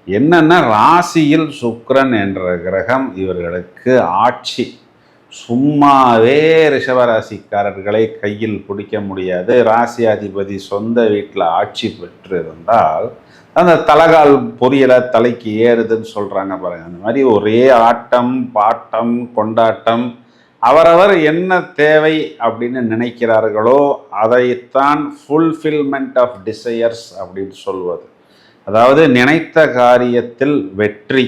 என்னன்னா ராசியில் சுக்கிரன் என்ற கிரகம் இவர்களுக்கு ஆட்சி. சும்மாவே ரிஷபராசிக்காரர்களை கையில் பிடிக்க முடியாது. ராசியாதிபதி சொந்த வீட்டில் ஆட்சி பெற்று இருந்தால் அந்த தலகால் பொரியலை தலைக்கு ஏறுதுன்னு சொல்கிறாங்க பாருங்க. அந்த மாதிரி ஒரே ஆட்டம் பாட்டம் கொண்டாட்டம். அவரவர் என்ன தேவை அப்படின்னு நினைக்கிறார்களோ அதைத்தான் ஃபுல்ஃபில்மெண்ட் ஆஃப் டிசையர்ஸ் அப்படின்னு சொல்வது. அதாவது நினைத்த காரியத்தில் வெற்றி.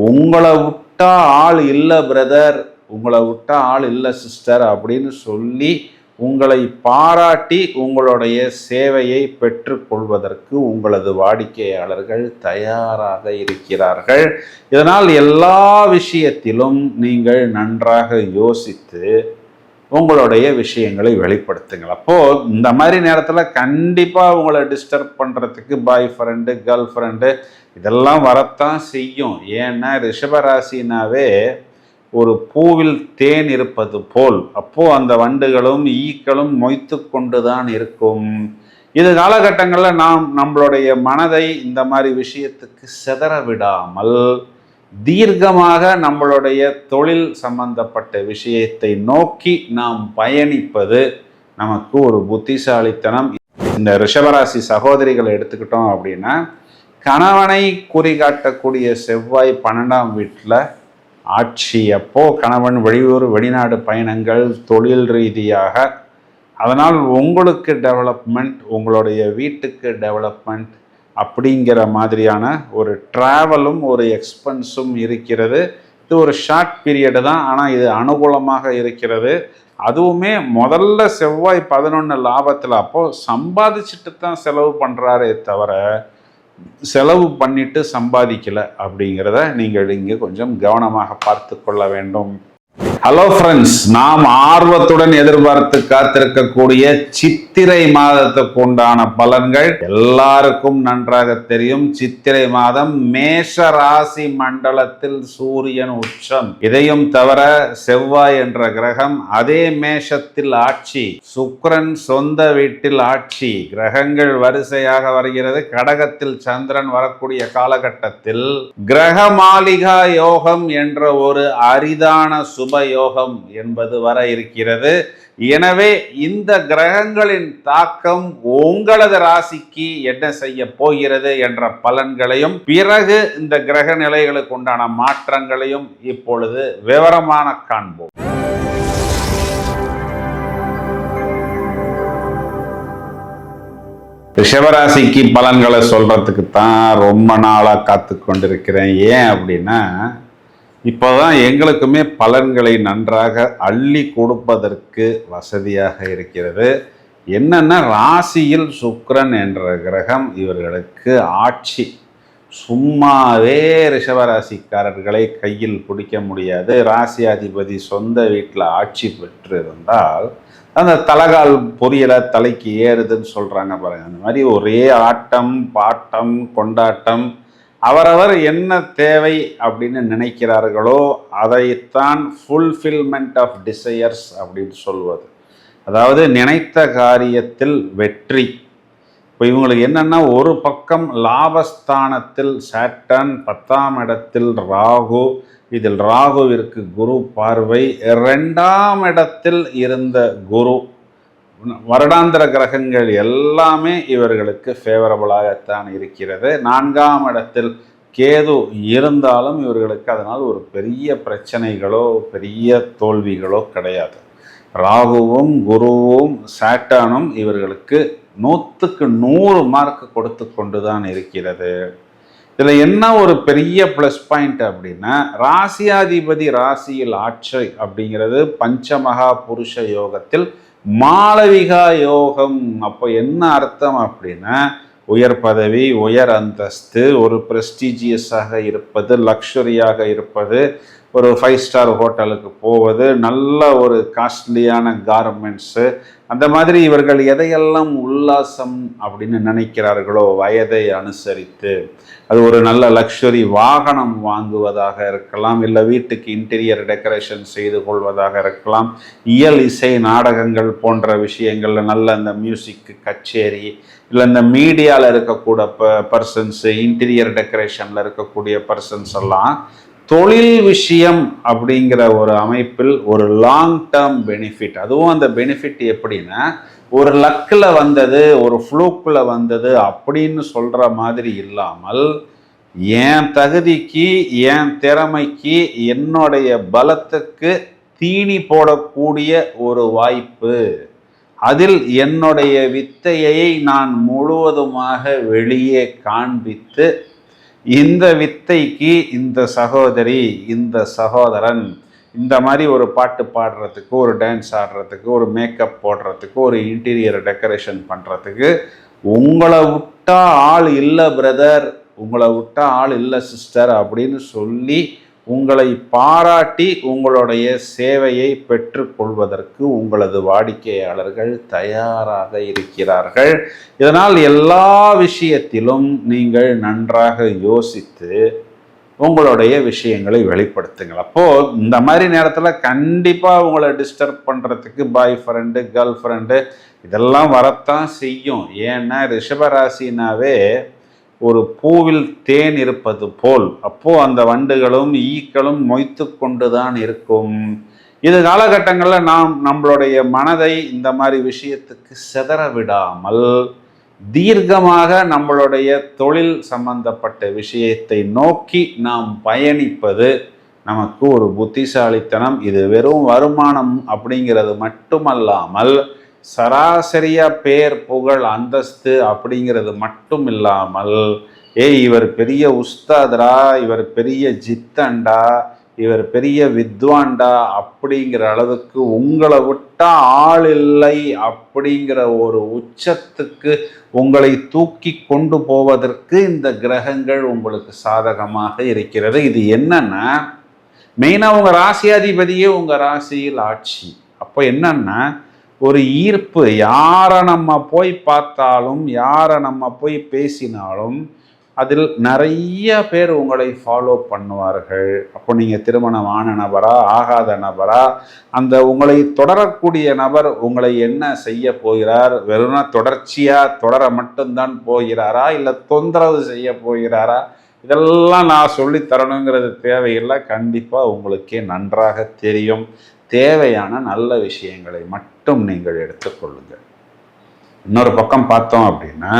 உங்களை விட்டா ஆள் இல்லை பிரதர், உங்களை விட்டா ஆள் இல்லை சிஸ்டர் அப்படின்னு சொல்லி உங்களை பாராட்டி உங்களுடைய சேவையை பெற்றுக்கொள்வதற்கு உங்களது வாடிக்கையாளர்கள் தயாராக இருக்கிறார்கள். இதனால் எல்லா விஷயத்திலும் நீங்கள் நன்றாக யோசித்து உங்களுடைய விஷயங்களை வெளிப்படுத்துங்கள். அப்போது இந்த மாதிரி நேரத்தில் கண்டிப்பாக உங்களை டிஸ்டர்ப் பண்ணுறதுக்கு பாய் ஃப்ரெண்டு கேர்ள் ஃப்ரெண்டு இதெல்லாம் வரத்தான் செய்யும். ஏன்னா ரிஷபராசினாவே ஒரு பூவில் தேன் இருப்பது போல், அப்போது அந்த வண்டுகளும் ஈக்களும் மொய்த்து கொண்டு தான் இருக்கும். இது காலகட்டங்களில் நாம் நம்மளுடைய மனதை இந்த மாதிரி விஷயத்துக்கு சிதற விடாமல் தீர்க்கமாக நம்மளுடைய தொழில் சம்பந்தப்பட்ட விஷயத்தை நோக்கி நாம் பயணிப்பது நமக்கு ஒரு புத்திசாலித்தனம். இந்த ரிஷபராசி சகோதரிகளை எடுத்துக்கிட்டோம் அப்படின்னா, கணவனை குறிகாட்டக்கூடிய செவ்வாய் 12ஆம் வீட்டில் ஆட்சி. அப்போ கணவன் வெளியூர் வெளிநாடு பயணங்கள் தொழில் ரீதியாக, அதனால் உங்களுக்கு டெவலப்மெண்ட், உங்களுடைய வீட்டுக்கு டெவலப்மெண்ட் அப்படிங்கிற மாதிரியான ஒரு ட்ராவலும் ஒரு எக்ஸ்பென்ஸும் இருக்கிறது. இது ஒரு ஷார்ட் பீரியடு தான், ஆனால் இது அனுகூலமாக இருக்கிறது. அதுவுமே முதல்ல செவ்வாய் 11 லாபத்தில், அப்போது சம்பாதிச்சுட்டு தான் செலவு பண்ணுறாரே தவிர செலவு பண்ணிட்டு சம்பாதிக்கலை அப்படிங்கிறத நீங்கள் இங்கே கொஞ்சம் கவனமாக பார்த்து கொள்ள வேண்டும். ஹலோ ஃப்ரெண்ட்ஸ், நாம் ஆர்வத்துடன் எதிர்பார்த்து காத்திருக்கக்கூடிய சித்திரை மாதத்துக்கு உண்டான பலன்கள் எல்லாருக்கும் நன்றாக தெரியும். சித்திரை மாதம் மேஷ ராசி மண்டலத்தில் சூரியன் உச்சம். இதையும் தவிர செவ்வாய் என்ற கிரகம் அதே மேஷத்தில் ஆட்சி, சுக்கிரன் சொந்த வீட்டில் ஆட்சி. கிரகங்கள் வரிசையாக வருகிறது. கடகத்தில் சந்திரன் வரக்கூடிய காலகட்டத்தில் கிரக மாளிகா யோகம் என்ற ஒரு அரிதான சுப யோகம் என்பது வர இருக்கிறது. எனவே இந்த கிரகங்களின் தாக்கம் உங்களது ராசிக்கு என்ன செய்ய போகிறது என்ற பலன்களையும், பிறகு இந்த கிரக நிலைகளுக்கு உண்டான மாற்றங்களையும் இப்பொழுது விவரமான காண்போம். ரிஷபராசிக்கு பலன்களை சொல்றதுக்கு தான் ரொம்ப நாளா காத்து கொண்டிருக்கிறேன். ஏன் அப்படின்னா, இப்போதான் எங்களுக்குமே பலன்களை நன்றாக அள்ளி கொடுப்பதற்கு வசதியாக இருக்கிறது. என்னன்னா, ராசியில் சுக்கிரன் என்ற கிரகம் இவர்களுக்கு ஆட்சி. சும்மாவே ரிஷபராசிக்காரர்களை கையில் பிடிக்க முடியாது. ராசியாதிபதி சொந்த வீட்டில் ஆட்சி பெற்று இருந்தால் அந்த தலகால் பொரியலை தலைக்கு ஏறுதுன்னு சொல்கிறாங்க பாருங்க. அந்த மாதிரி ஒரே ஆட்டம் பாட்டம் கொண்டாட்டம். அவரவர் என்ன தேவை அப்படின்னு நினைக்கிறார்களோ அதைத்தான் ஃபுல்ஃபில்மெண்ட் ஆஃப் டிசையர்ஸ் அப்படின்னு சொல்வது. அதாவது நினைத்த காரியத்தில் வெற்றி. இப்போ இவங்களுக்கு என்னென்னா, ஒரு பக்கம் லாபஸ்தானத்தில் சாட்டர்ன், 10ஆம் இடத்தில் ராகு. இதில் ராகுவிற்கு குரு பார்வை. 2ஆம் இடத்தில் இருந்த குரு, வருடாந்திர கிரகங்கள் எல்லாமே இவர்களுக்கு ஃபேவரபுளாகத்தான் இருக்கிறது. 4ஆம் இடத்தில் கேது இருந்தாலும் இவர்களுக்கு அதனால் ஒரு பெரிய பிரச்சனைகளோ பெரிய தோல்விகளோ கிடையாது. ராகுவும் குருவும் சாட்டனும் இவர்களுக்கு 100க்கு 100 மார்க் கொடுத்து கொண்டு தான் இருக்கிறது. இதில் என்ன ஒரு பெரிய ப்ளஸ் பாயிண்ட் அப்படின்னா, ராசியாதிபதி ராசியில் ஆட்சி அப்படிங்கிறது பஞ்சமகா புருஷ யோகத்தில் மாளவிகா யோகம். அப்போ என்ன அர்த்தம் அப்படின்னா, உயர் பதவி, உயர் அந்தஸ்து, ஒரு பிரஸ்டீஜியஸாக இருப்பது, லக்ஸரியாக இருப்பது, ஒரு 5 ஸ்டார் ஹோட்டலுக்கு போவது, நல்ல ஒரு காஸ்ட்லியான கார்மெண்ட்ஸு, அந்த மாதிரி இவர்கள் எதையெல்லாம் உல்லாசம் அப்படின்னு நினைக்கிறார்களோ வயதை அனுசரித்து, அது ஒரு நல்ல லக்ஸுரி வாகனம் வாங்குவதாக இருக்கலாம், இல்லை வீட்டுக்கு இன்டீரியர் டெக்கரேஷன் செய்து கொள்வதாக இருக்கலாம், இயல் இசை நாடகங்கள் போன்ற விஷயங்கள்ல நல்ல இந்த மியூசிக் கச்சேரி, இல்லை இந்த மீடியாவில் இருக்கக்கூட பர்சன்ஸு, இன்டீரியர் டெக்கரேஷனில் இருக்கக்கூடிய பர்சன்ஸ் எல்லாம் தொழில் விஷயம் அப்படிங்கிற ஒரு அமைப்பில் ஒரு லாங் டேர்ம் பெனிஃபிட், அதுவும் அந்த பெனிஃபிட் எப்படின்னா ஒரு லக்கில் வந்தது, ஒரு ஃப்ளூக்கில் வந்தது அப்படின்னு சொல்கிற மாதிரி இல்லாமல், என் தகுதிக்கு, என் திறமைக்கு, என்னுடைய பலத்துக்கு தீனி போடக்கூடிய ஒரு வாய்ப்பு, அதில் என்னுடைய வித்தையை நான் முழுவதுமாக வெளியே காண்பித்து, இந்த வித்தைக்கு இந்த சகோதரி, இந்த சகோதரன் இந்த மாதிரி ஒரு பாட்டு பாடுறதுக்கு, ஒரு டான்ஸ் ஆடுறதுக்கு, ஒரு மேக்கப் போடுறதுக்கு, ஒரு இன்டீரியர் டெக்கரேஷன் பண்ணுறதுக்கு உங்களை விட்டா ஆள் இல்லை பிரதர், உங்களை விட்டா ஆள் இல்லை சிஸ்டர் அப்படின்னு சொல்லி உங்களை பாராட்டி உங்களுடைய சேவையை பெற்றுக்கொள்வதற்கு உங்களது வாடிக்கையாளர்கள் தயாராக இருக்கிறார்கள். இதனால் எல்லா விஷயத்திலும் நீங்கள் நன்றாக யோசித்து உங்களுடைய விஷயங்களை வெளிப்படுத்துங்கள். அப்போது இந்த மாதிரி நேரத்தில் கண்டிப்பாக உங்களை டிஸ்டர்ப் பண்ணுறதுக்கு பாய் ஃப்ரெண்டு, கேர்ள் ஃப்ரெண்டு இதெல்லாம் வரத்தான் செய்யும். ஏன்னா ரிஷபராசினாவே ஒரு பூவில் தேன் இருப்பது போல், அப்போ அந்த வண்டுகளும் ஈக்களும் மொய்த்து கொண்டுதான் இருக்கும். இது காலகட்டங்களில் நாம் நம்மளுடைய மனதை இந்த மாதிரி விஷயத்துக்கு சிதற விடாமல் தீர்க்கமாக நம்மளுடைய தொழில் சம்பந்தப்பட்ட விஷயத்தை நோக்கி நாம் பயணிப்பது நமக்கு ஒரு புத்திசாலித்தனம். இது வெறும் வருமானம் அப்படிங்கிறது மட்டுமல்லாமல் சராசரியா பேர் புகழ் அந்தஸ்து அப்படிங்கிறது மட்டும் இல்லாமல், இவர் பெரிய உஸ்தாதரா, இவர் பெரிய ஜித்தண்டா, இவர் பெரிய வித்வான்டா அப்படிங்கிற அளவுக்கு உங்களை விட்டா ஆள் இல்லை அப்படிங்கிற ஒரு உச்சத்துக்கு உங்களை தூக்கி கொண்டு போவதற்கு இந்த கிரகங்கள் உங்களுக்கு சாதகமாக இருக்கிறது. இது என்னன்னா மெயினாக உங்கள் ராசியாதிபதியே உங்கள் ராசியில் ஆட்சி. அப்போ என்னன்னா ஒரு ஈர்ப்பு, யாரை நம்ம போய் பார்த்தாலும், யாரை நம்ம போய் பேசினாலும் அதில் நிறைய பேர் உங்களை ஃபாலோ பண்ணுவார்கள். அப்போ நீங்கள் திருமணம் ஆன நபரா, ஆகாத நபரா, அந்த உங்களை தொடரக்கூடிய நபர் உங்களை என்ன செய்ய போகிறார், வெறும் தொடர்ச்சியாக தொடர மட்டும்தான் போகிறாரா, இல்லை தொந்தரவு செய்ய போகிறாரா, இதெல்லாம் நான் சொல்லி தரணுங்கிறது தேவையில்லை. கண்டிப்பாக உங்களுக்கே நன்றாக தெரியும். தேவையான நல்ல விஷயங்களை மட்டும் நீங்கள் எடுத்துக்கொள்ளுங்கள். இன்னொரு பக்கம் பார்த்தோம் அப்படின்னா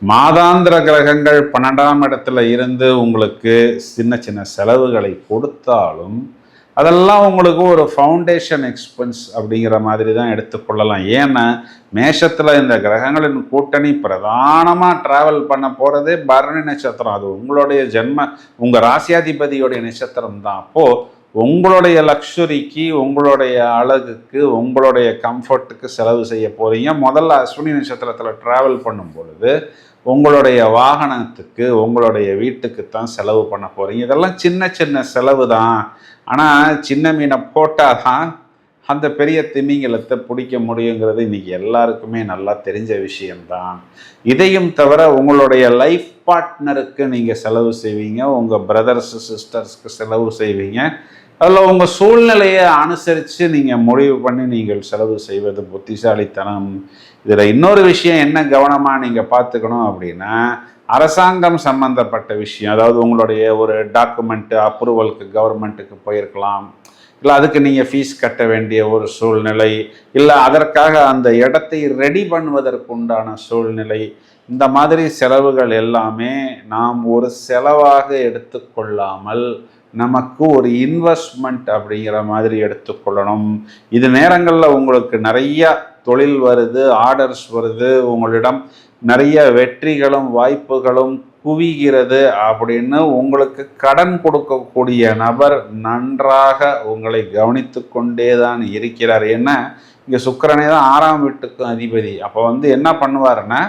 மாதாந்திர கிரகங்கள் 12ஆம் இடத்துல இருந்து உங்களுக்கு சின்ன சின்ன செலவுகளை கொடுத்தாலும் அதெல்லாம் உங்களுக்கு ஒரு ஃபவுண்டேஷன் எக்ஸ்பென்ஸ் அப்படிங்கிற மாதிரி தான் எடுத்துக்கொள்ளலாம். ஏன்னா மேஷத்தில் இந்த கிரகங்களின் கூட்டணி பிரதானமாக ட்ராவல் பண்ண போகிறதே பரணி நட்சத்திரம். அது உங்களுடைய உங்கள் ராசியாதிபதியோடைய நட்சத்திரம் தான். அப்போது உங்களுடைய லக்ஸுரிக்கு, உங்களுடைய அழகுக்கு, உங்களுடைய கம்ஃபர்ட்டுக்கு செலவு செய்ய போகிறீங்க. முதல்ல அஸ்வினி நட்சத்திரத்தில் ட்ராவல் பண்ணும் பொழுது உங்களுடைய வாகனத்துக்கு, உங்களுடைய வீட்டுக்கு தான் செலவு பண்ண போகிறீங்க. இதெல்லாம் சின்ன சின்ன செலவு தான். ஆனால் சின்ன மீனை போட்டால் தான் அந்த பெரிய திமிங்கலத்தை பிடிக்க முடியுங்கிறது இன்றைக்கி எல்லாருக்குமே நல்லா தெரிஞ்ச விஷயம்தான். இதையும் தவிர உங்களுடைய லைஃப் பார்ட்னருக்கு நீங்கள் செலவு செய்வீங்க, உங்கள் பிரதர்ஸ் சிஸ்டர்ஸ்க்கு செலவு செய்வீங்க. அதில் உங்கள் சூழ்நிலையை அனுசரித்து நீங்கள் முடிவு பண்ணி நீங்கள் செலவு செய்வது புத்திசாலித்தனம். இதில் இன்னொரு விஷயம் என்ன கவனமாக நீங்கள் பார்த்துக்கணும் அப்படின்னா, அரசாங்கம் சம்பந்தப்பட்ட விஷயம், அதாவது உங்களுடைய ஒரு டாக்குமெண்ட்டு அப்ரூவலுக்கு கவர்மெண்ட்டுக்கு போயிருக்கலாம், இல்லை அதுக்கு நீங்கள் ஃபீஸ் கட்ட வேண்டிய ஒரு சூழ்நிலை, இல்லை அதற்காக அந்த இடத்தை ரெடி பண்ணுவதற்குண்டான சூழ்நிலை, இந்த மாதிரி செலவுகள் எல்லாமே நாம் ஒரு செலவாக எடுத்துக்கொள்ளாமல் நமக்கு ஒரு இன்வெஸ்ட்மெண்ட் அப்படிங்கிற மாதிரி எடுத்துக்கொள்ளணும். இது நேரங்களில் உங்களுக்கு நிறைய தொழில் வருது, ஆர்டர்ஸ் வருது, உங்களிடம் நிறைய வெற்றிகளும் வாய்ப்புகளும் குவிகிறது அப்படின்னு உங்களுக்கு கடன் கொடுக்கக்கூடிய நபர் நன்றாக உங்களை கவனித்து கொண்டே தான் இருக்கிறார். ஏன்னா இங்கே சுக்கிரனே தான் 6ஆம் வீட்டுக்கும் அதிபதி. அப்போ என்ன பண்ணுவாருன்னா,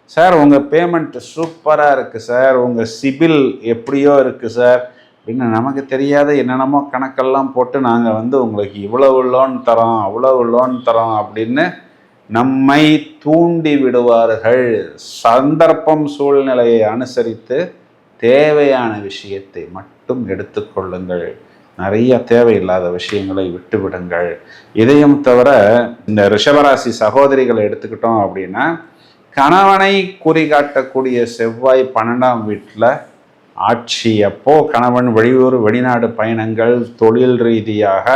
சார் உங்கள் பேமெண்ட் சூப்பராக இருக்குது சார், உங்கள் சிபில் எப்படியோ இருக்குது சார், அப்படின்னு நமக்கு தெரியாத என்னென்னமோ கணக்கெல்லாம் போட்டு நாங்கள் உங்களுக்கு இவ்வளவு லோன் தரோம் அவ்வளவு லோன் தரோம் அப்படின்னு நம்மை தூண்டி விடுவார்கள். சந்தர்ப்பம் சூழ்நிலையை அனுசரித்து தேவையான விஷயத்தை மட்டும் எடுத்துக்கொள்ளுங்கள், நிறைய தேவையில்லாத விஷயங்களை விட்டுவிடுங்கள். இதையும் தவிர இந்த ரிஷபராசி சகோதரிகளை எடுத்துக்கிட்டோம் அப்படின்னா, கணவனை குறிகாட்டக்கூடிய செவ்வாய் 12ஆம் வீட்டில் ஆட்சி. அப்போ கணவன் வெளியூர் வெளிநாடு பயணங்கள் தொழில் ரீதியாக,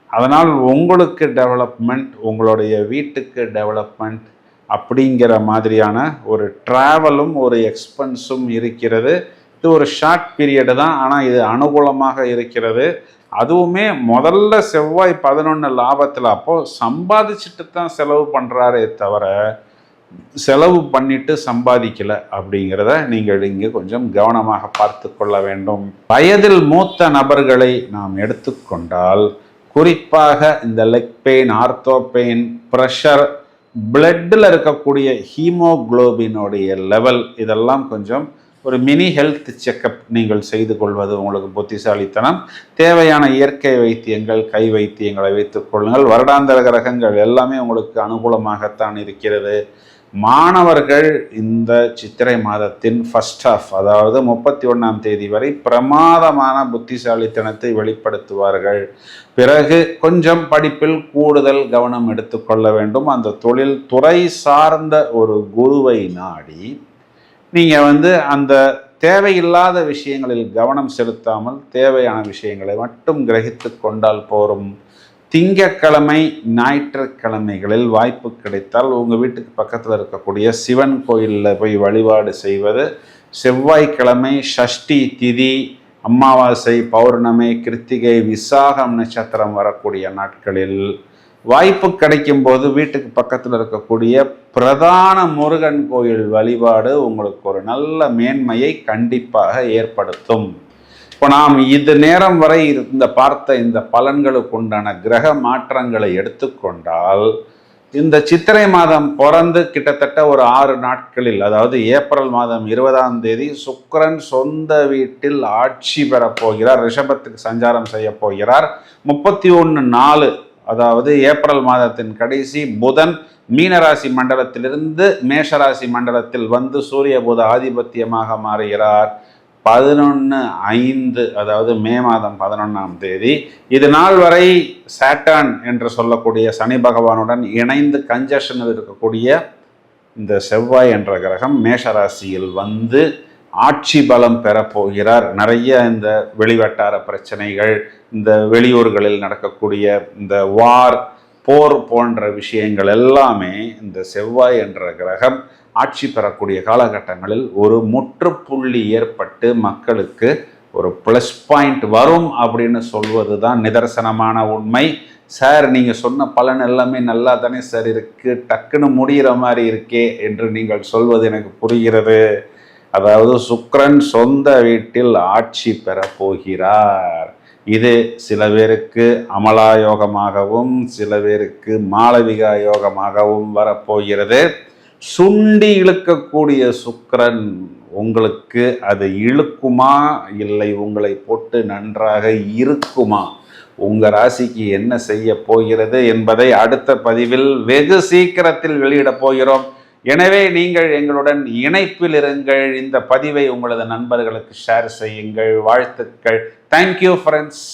அதனால் உங்களுக்கு டெவலப்மெண்ட், உங்களுடைய வீட்டுக்கு டெவலப்மெண்ட் அப்படிங்கிற மாதிரியான ஒரு ட்ராவலும் ஒரு எக்ஸ்பென்ஸும் இருக்கிறது. இது ஒரு ஷார்ட் பீரியடு தான், ஆனால் இது அனுகூலமாக இருக்கிறது. அதுவுமே முதல்ல செவ்வாய் 11 லாபத்தில், அப்போது சம்பாதிச்சுட்டு தான் செலவு பண்ணுறாரே தவிர செலவு பண்ணிட்டு சம்பாதிக்கல அப்படிங்கிறத நீங்கள் இங்கே கொஞ்சம் கவனமாக பார்த்து கொள்ள வேண்டும். வயதில் மூத்த நபர்களை நாம் எடுத்துக்கொண்டால், குறிப்பாக இந்த leg pain, ortho pain, pressure, பிளட்டில் இருக்கக்கூடிய ஹீமோகுளோபினுடைய லெவல், இதெல்லாம் கொஞ்சம் ஒரு மினி ஹெல்த் செக்கப் நீங்கள் செய்து கொள்வது உங்களுக்கு புத்திசாலித்தனம். தேவையான இயற்கை வைத்தியங்கள், கை வைத்தியங்களை வைத்துக் கொள்ளுங்கள். வருடாந்திர கிரகங்கள் எல்லாமே உங்களுக்கு அனுகூலமாகத்தான் இருக்கிறது. மாணவர்கள் இந்த சித்திரை மாதத்தின் ஃபர்ஸ்ட் ஹாஃப், அதாவது 31ஆம் தேதி வரை பிரமாதமான புத்திசாலித்தனத்தை வெளிப்படுத்துவார்கள். பிறகு கொஞ்சம் படிப்பில் கூடுதல் கவனம் எடுத்துக்கொள்ள வேண்டும். அந்த தொழில் துறை சார்ந்த ஒரு குருவை நாடி நீங்கள் அந்த தேவையில்லாத விஷயங்களில் கவனம் செலுத்தாமல் தேவையான விஷயங்களை மட்டும் கிரகித்து கொண்டால் போரும். திங்கட்கிழமை ஞாயிற்றுக்கிழமைகளில் வாய்ப்பு கிடைத்தால் உங்கள் வீட்டுக்கு பக்கத்தில் இருக்கக்கூடிய சிவன் கோயிலில் போய் வழிபாடு செய்வது, செவ்வாய்க்கிழமை சஷ்டி திதி, அமாவாசை, பௌர்ணமி, கிருத்திகை, விசாகம் நட்சத்திரம் வரக்கூடிய நாட்களில் வாய்ப்பு கிடைக்கும் போது வீட்டுக்கு பக்கத்தில் இருக்கக்கூடிய பிரதான முருகன் கோயில் வழிபாடு உங்களுக்கு ஒரு நல்ல மேன்மையை கண்டிப்பாக ஏற்படுத்தும். இப்போ நாம் இது நேரம் வரை பார்த்த இந்த பலன்களுக்கு உண்டான கிரக மாற்றங்களை எடுத்துக்கொண்டால், இந்த சித்திரை மாதம் பிறந்து கிட்டத்தட்ட ஒரு 6 நாட்களில், அதாவது ஏப்ரல் மாதம் 20ஆம் தேதி சுக்கிரன் சொந்த வீட்டில் ஆட்சி பெறப்போகிறார், ரிஷபத்துக்கு சஞ்சாரம் செய்ய போகிறார். 31/4, அதாவது ஏப்ரல் மாதத்தின் கடைசி புதன் மீனராசி மண்டலத்திலிருந்து மேஷராசி மண்டலத்தில் வந்து சூரிய புத ஆதிபத்தியமாக மாறுகிறார். 11/5, அதாவது மே மாதம் 11ஆம் தேதி. இது நாள் வரை சாட்டர்ன் என்று சொல்லக்கூடிய சனி பகவானுடன் இணைந்து கன்ஜஷனில் இருக்கக்கூடிய இந்த செவ்வாய் என்ற கிரகம் மேஷராசியில் வந்து ஆட்சி பலம் பெறப்போகிறார். நிறைய இந்த வெளிவட்டார பிரச்சனைகள், இந்த வெளியூர்களில் நடக்கக்கூடிய இந்த போர் போன்ற விஷயங்கள் எல்லாமே இந்த செவ்வாய் என்ற கிரகம் ஆட்சி பெறக்கூடிய காலகட்டங்களில் ஒரு முற்றுப்புள்ளி ஏற்பட்டு மக்களுக்கு ஒரு ப்ளஸ் பாயிண்ட் வரும் அப்படின்னு சொல்வது தான் நிதர்சனமான உண்மை. சார், நீங்கள் சொன்ன பலன் எல்லாமே நல்லா தானே சார் இருக்குது, டக்குன்னு முடிகிற மாதிரி இருக்கே என்று நீங்கள் சொல்வது எனக்கு புரிகிறது. அதாவது சுக்கிரன் சொந்த வீட்டில் ஆட்சி பெற போகிறார். இது சில பேருக்கு அமலா யோகமாகவும் சில பேருக்கு மாளவிகா யோகமாகவும் வரப்போகிறது. சுண்டி இழுக்கக்கூடிய சுக்கிரன் உங்களுக்கு அது இழுக்குமா, இல்லை உங்களை போட்டு நன்றாக இருக்குமா, உங்கள் ராசிக்கு என்ன செய்ய போகிறது என்பதை அடுத்த பதிவில் வெகு சீக்கிரத்தில் வெளியிடப் போகிறோம். எனவே நீங்கள் எங்களுடன் இணைப்பில் இருங்கள். இந்த பதிவை உங்களது நண்பர்களுக்கு ஷேர் செய்யுங்கள். வாழ்த்துக்கள். Thank you friends.